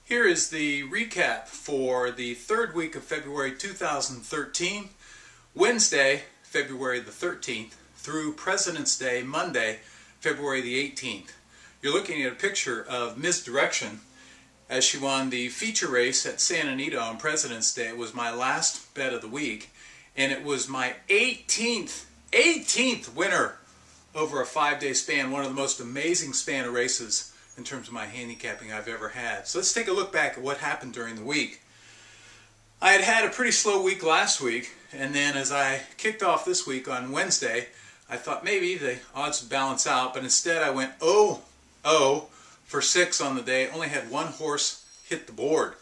Here is the recap for the third week of February 2013, Wednesday, February the 13th, through President's Day, Monday, February the 18th. You're looking at a picture of Ms. Direction as she won the feature race at Santa Anita on President's Day. It was my last bet of the week, and it was my 18th winner over a 5-day span, one of the most amazing span of races in terms of my handicapping I've ever had. So let's take a look back at what happened during the week. I had had a pretty slow week last week, and then as I kicked off this week on Wednesday, I thought maybe the odds would balance out, but instead I went 0 for 6 on the day. Only had one horse hit the board.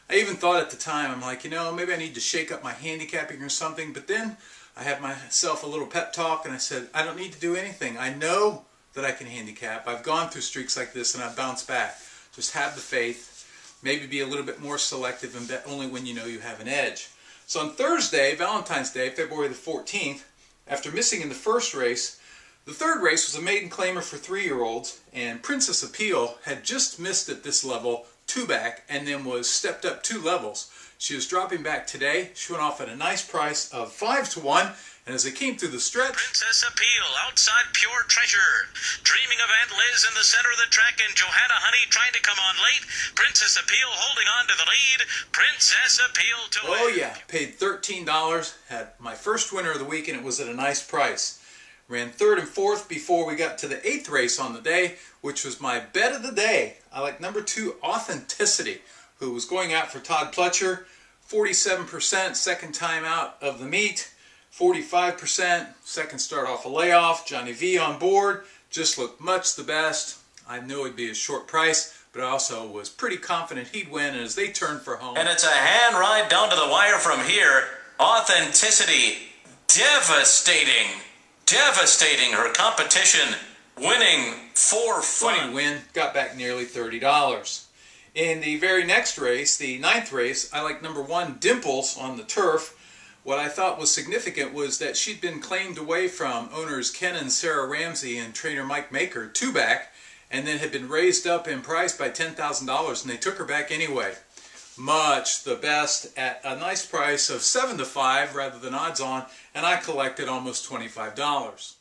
I even thought at the time, I'm like, maybe I need to shake up my handicapping or something, but then I had myself a little pep talk and I said, I don't need to do anything. I know that I can handicap. I've gone through streaks like this and I've bounced back. Just have the faith, maybe be a little bit more selective and bet only when you know you have an edge. So on Thursday, Valentine's Day, February the 14th, after missing in the first race, the third race was a maiden claimer for 3-year-olds, and Princess Appeal had just missed at this level 2 back and then was stepped up 2 levels. She was dropping back today. She went off at a nice price of 5-1, and as they came through the stretch, Princess Appeal outside Pure Treasure, dreaming of Aunt Liz in the center of the track, and Johanna Honey trying to come on late. Princess Appeal holding on to the lead. Princess Appeal to win. Oh yeah, paid $13, had my first winner of the week, and it was at a nice price. Ran 3rd and 4th before we got to the 8th race on the day, which was my bet of the day. I like number 2, Authenticity, who was going out for Todd Pletcher. 47%, second time out of the meet. 45%, second start off a layoff. Johnny V on board, just looked much the best. I knew it'd be a short price, but I also was pretty confident he'd win as they turned for home. And it's a hand ride down to the wire from here. Authenticity, devastating her competition, winning 4 fun. 20 win, got back nearly $30. In the very next race, the 9th race, I like number 1, Dimples on the turf. What I thought was significant was that she'd been claimed away from owners Ken and Sarah Ramsey and trainer Mike Maker 2 back, and then had been raised up in price by $10,000, and they took her back anyway. Much the best at a nice price of 7-5 rather than odds on, and I collected almost $25.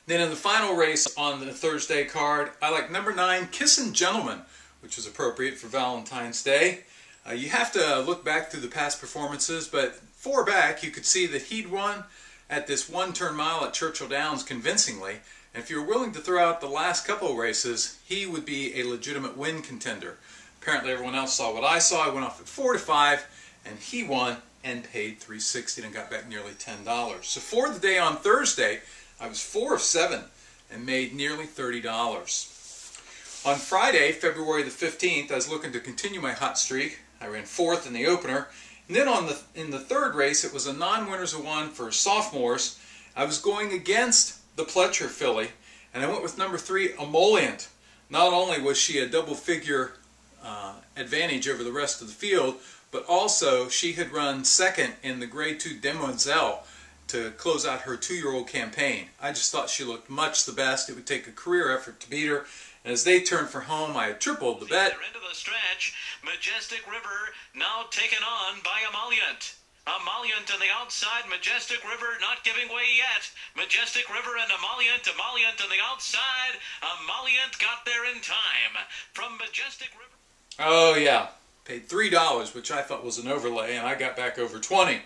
Then in the final race on the Thursday card, I like number 9, Kissin' Gentleman, which was appropriate for Valentine's Day. You have to look back through the past performances, but 4 back you could see that he'd won at this 1-turn mile at Churchill Downs convincingly, and if you're willing to throw out the last couple of races, he would be a legitimate win contender. Apparently everyone else saw what I saw. I went off at 4-5, and he won and paid $3.60 and got back nearly $10. So for the day on Thursday, I was 4 of 7 and made nearly $30. On Friday, February the 15th, I was looking to continue my hot streak. I ran 4th in the opener. And then in the third race, it was a non-winners of 1 for sophomores. I was going against the Pletcher filly, and I went with number 3, Emollient. Not only was she a double-figure advantage over the rest of the field, but also she had run 2nd in the Grade 2 Demoiselle to close out her 2-year-old campaign. I just thought she looked much the best. It would take a career effort to beat her. And as they turned for home, I had tripled the bet. Into the stretch, Majestic River now taken on by Emollient. Emollient on the outside, Majestic River not giving way yet. Majestic River and Emollient on the outside. Emollient got there in time. From Majestic River. Oh yeah, paid $3, which I thought was an overlay, and I got back over 20.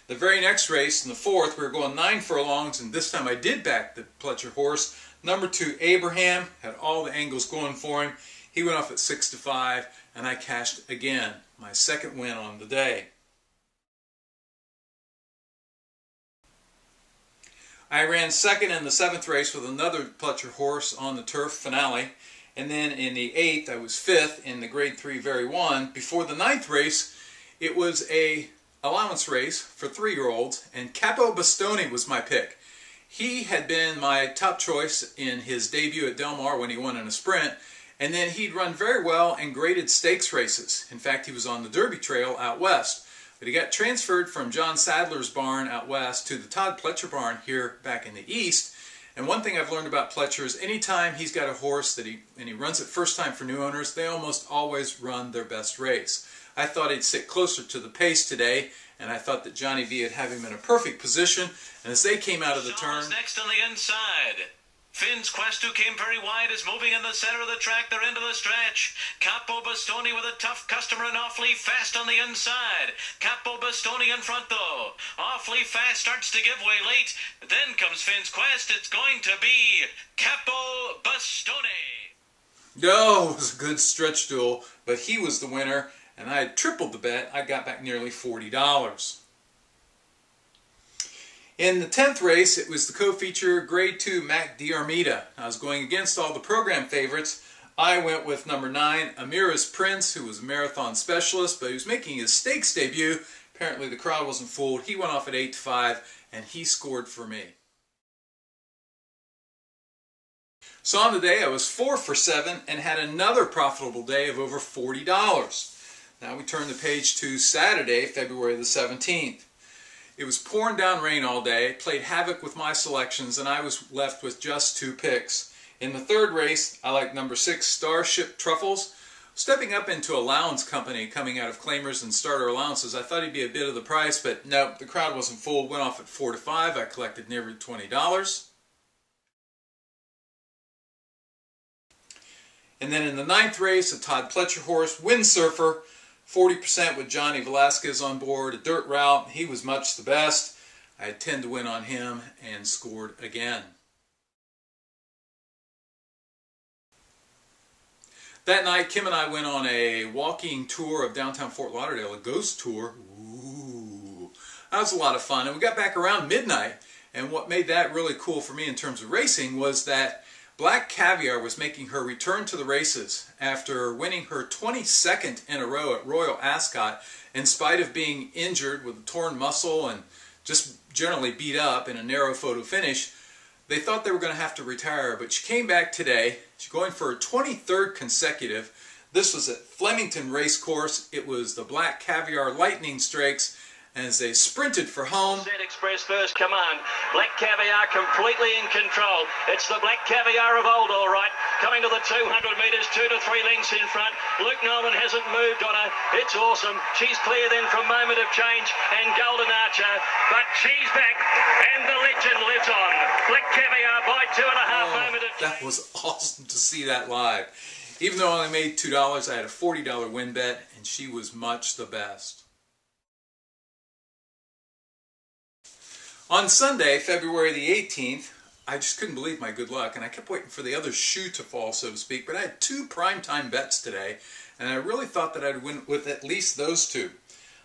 The very next race, in the 4th, we were going 9 furlongs, and this time I did back the Pletcher horse. Number 2, Abraham, had all the angles going for him. He went off at 6-5, and I cashed again, my 2nd win on the day. I ran 2nd in the 7th race with another Pletcher horse on the turf finale, and then in the 8th I was 5th in the Grade 3 Very 1. Before the 9th race, it was a allowance race for 3-year-olds, and Capo Bastoni was my pick. He had been my top choice in his debut at Del Mar when he won in a sprint, and then he'd run very well in graded stakes races. In fact, he was on the Derby Trail out west. But he got transferred from John Sadler's barn out west to the Todd Pletcher barn here back in the east, And one thing I've learned about Pletcher is anytime he's got a horse that he runs it first time for new owners, they almost always run their best race. I thought he'd sit closer to the pace today, and I thought that Johnny V would have him in a perfect position. And as they came out of the turn, next on the inside. Finn's Quest, who came very wide, is moving in the center of the track. They're into the stretch. Capo Bastoni with a tough customer and awfully fast on the inside. Capo Bastoni in front, though. Awfully fast, starts to give way late. Then comes Finn's Quest. It's going to be Capo Bastoni. No, it was a good stretch duel, but he was the winner, and I had tripled the bet. I got back nearly $40. In the 10th race, it was the co-feature Grade 2 Mac D'Armida. I was going against all the program favorites. I went with number 9, Amira's Prince, who was a marathon specialist, but he was making his stakes debut. Apparently the crowd wasn't fooled. He went off at 8-5, and he scored for me. So on the day, I was 4 for 7 and had another profitable day of over $40. Now we turn the page to Saturday, February the 17th. It was pouring down rain all day, played havoc with my selections, and I was left with just 2 picks. In the 3rd race, I liked number 6, Starship Truffles. Stepping up into allowance company coming out of claimers and starter allowances, I thought he'd be a bit of the price, but no, the crowd wasn't fooled. Went off at 4-5. I collected nearly $20. And then in the 9th race, a Todd Pletcher horse, Windsurfer, 40% with Johnny Velasquez on board, a dirt route. He was much the best. I had 10 to win on him and scored again. That night, Kim and I went on a walking tour of downtown Fort Lauderdale, a ghost tour. Ooh, that was a lot of fun. And we got back around midnight. And what made that really cool for me in terms of racing was that Black Caviar was making her return to the races after winning her 22nd in a row at Royal Ascot in spite of being injured with a torn muscle and just generally beat up in a narrow photo finish. They thought they were going to have to retire, but she came back today. She's going for her 23rd consecutive. This was at Flemington Racecourse. It was the Black Caviar Lightning Stakes. And as they sprinted for home, Express first, come on. Black Caviar completely in control. It's the Black Caviar of old, all right. Coming to the 200 metres, 2 to 3 lengths in front. Luke Norman hasn't moved on her. It's awesome. She's clear then from Moment of Change and Golden Archer. But she's back, and the legend lives on. Black Caviar by 2.5 Moment of Change. That was awesome to see that live. Even though I only made $2, I had a $40 win bet, and she was much the best. On Sunday, February the 18th, I just couldn't believe my good luck, and I kept waiting for the other shoe to fall, so to speak, but I had 2 primetime bets today, and I really thought that I'd win with at least those 2.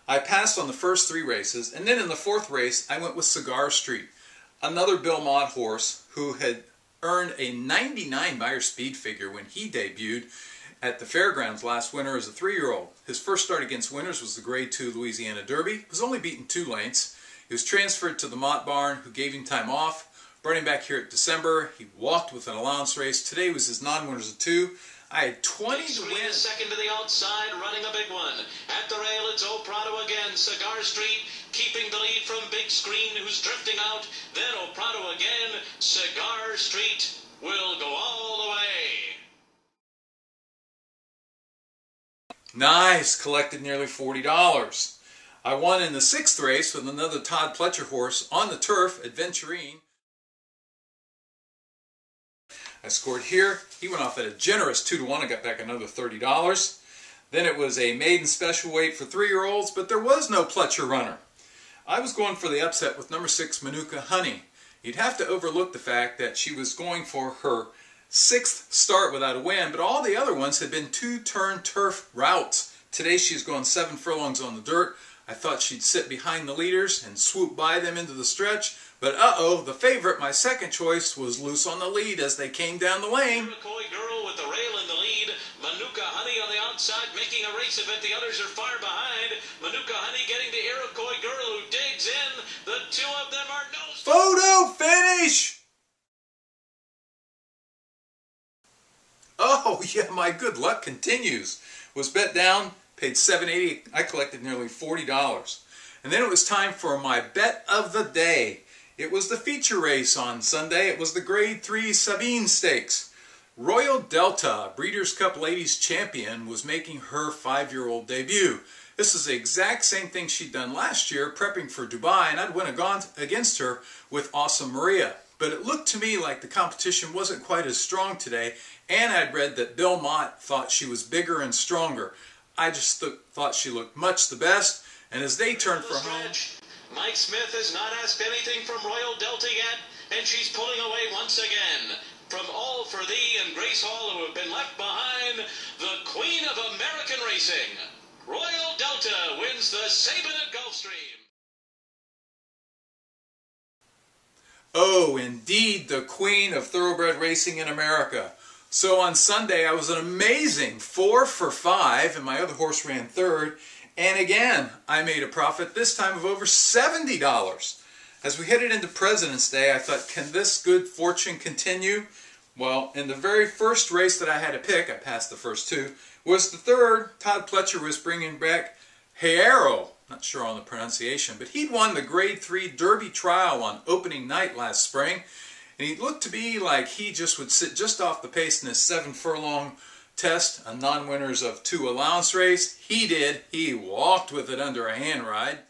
I passed on the first 3 races, and then in the 4th race, I went with Cigar Street, another Bill Mott horse who had earned a 99 Beyer speed figure when he debuted at the fairgrounds last winter as a 3-year-old. His first start against winners was the Grade 2 Louisiana Derby. He was only beaten 2 lengths. He was transferred to the Mott barn, who gave him time off. Brought him back here at December. He walked with an allowance race. Today was his non-winners of 2. I had 20 to win. Second to the outside, running a big one. At the rail, it's O Prado again. Cigar Street keeping the lead from Big Screen, who's drifting out. Then O Prado again. Cigar Street will go all the way. Nice. Collected nearly $40. I won in the 6th race with another Todd Pletcher horse on the turf, Adventurine. I scored here. He went off at a generous 2-1. I got back another $30. Then it was a maiden special weight for 3-year-olds, but there was no Pletcher runner. I was going for the upset with number 6, Manuka Honey. You'd have to overlook the fact that she was going for her 6th start without a win, but all the other ones had been 2-turn turf routes. Today she's going 7 furlongs on the dirt. I thought she'd sit behind the leaders and swoop by them into the stretch, but uh-oh, the favorite, my second choice, was loose on the lead as they came down the lane. Iroquois Girl with the rail in the lead. Manuka Honey on the outside making a race of it. The others are far behind. Manuka Honey getting to Iroquois Girl, who digs in. The 2 of them are no... Photo finish! Oh, yeah, my good luck continues. Was bet down. Paid $7.80. I collected nearly $40. And then it was time for my bet of the day. It was the feature race on Sunday. It was the Grade 3 Sabine Stakes. Royal Delta, Breeders' Cup Ladies Champion, was making her 5-year-old debut. This is the exact same thing she'd done last year, prepping for Dubai, and I'd win against her with Awesome Maria. But it looked to me like the competition wasn't quite as strong today, and I'd read that Bill Mott thought she was bigger and stronger. I just thought she looked much the best, and as they turned for home... Mike Smith has not asked anything from Royal Delta yet, and she's pulling away once again. From All for Thee and Grace Hall, who have been left behind, the Queen of American Racing. Royal Delta wins the Sabin at Gulfstream. Oh, indeed, the Queen of Thoroughbred Racing in America. So on Sunday, I was an amazing 4 for 5, and my other horse ran third. And again, I made a profit, this time of over $70. As we headed into President's Day, I thought, can this good fortune continue? Well, in the very first race that I had to pick, I passed the first two, was the third. Todd Pletcher was bringing back Hierro, not sure on the pronunciation, but he'd won the Grade 3 Derby Trial on opening night last spring, and he looked to be like he just would sit just off the pace in his 7-furlong test, a non-winners of 2 allowance race. He did. He walked with it under a hand ride.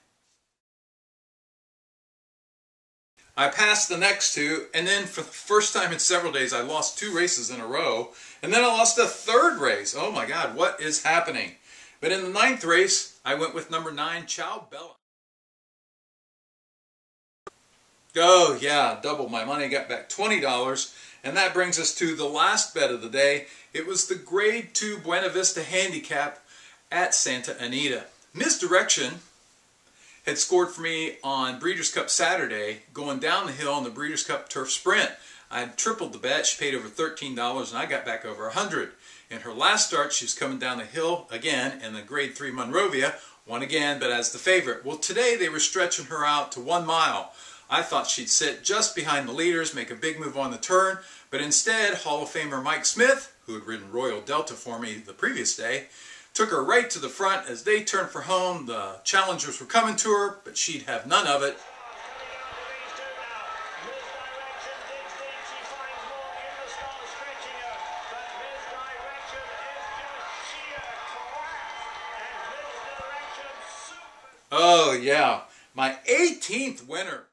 I passed the next two, and then for the first time in several days, I lost 2 races in a row, and then I lost a third race. Oh my God, what is happening? But in the 9th race, I went with number 9, Ciao Bella. Oh yeah, doubled my money, got back $20, and that brings us to the last bet of the day. It was the Grade 2 Buena Vista Handicap at Santa Anita. Misdirection had scored for me on Breeders' Cup Saturday, going down the hill on the Breeders' Cup Turf Sprint. I had tripled the bet. She paid over $13, and I got back over $100. In her last start, she was coming down the hill again in the Grade 3 Monrovia, won again, but as the favorite. Well, today they were stretching her out to 1 mile. I thought she'd sit just behind the leaders, make a big move on the turn, but instead, Hall of Famer Mike Smith, who had ridden Royal Delta for me the previous day, took her right to the front. As they turned for home, the challengers were coming to her, but she'd have none of it. Oh yeah, my 18th winner.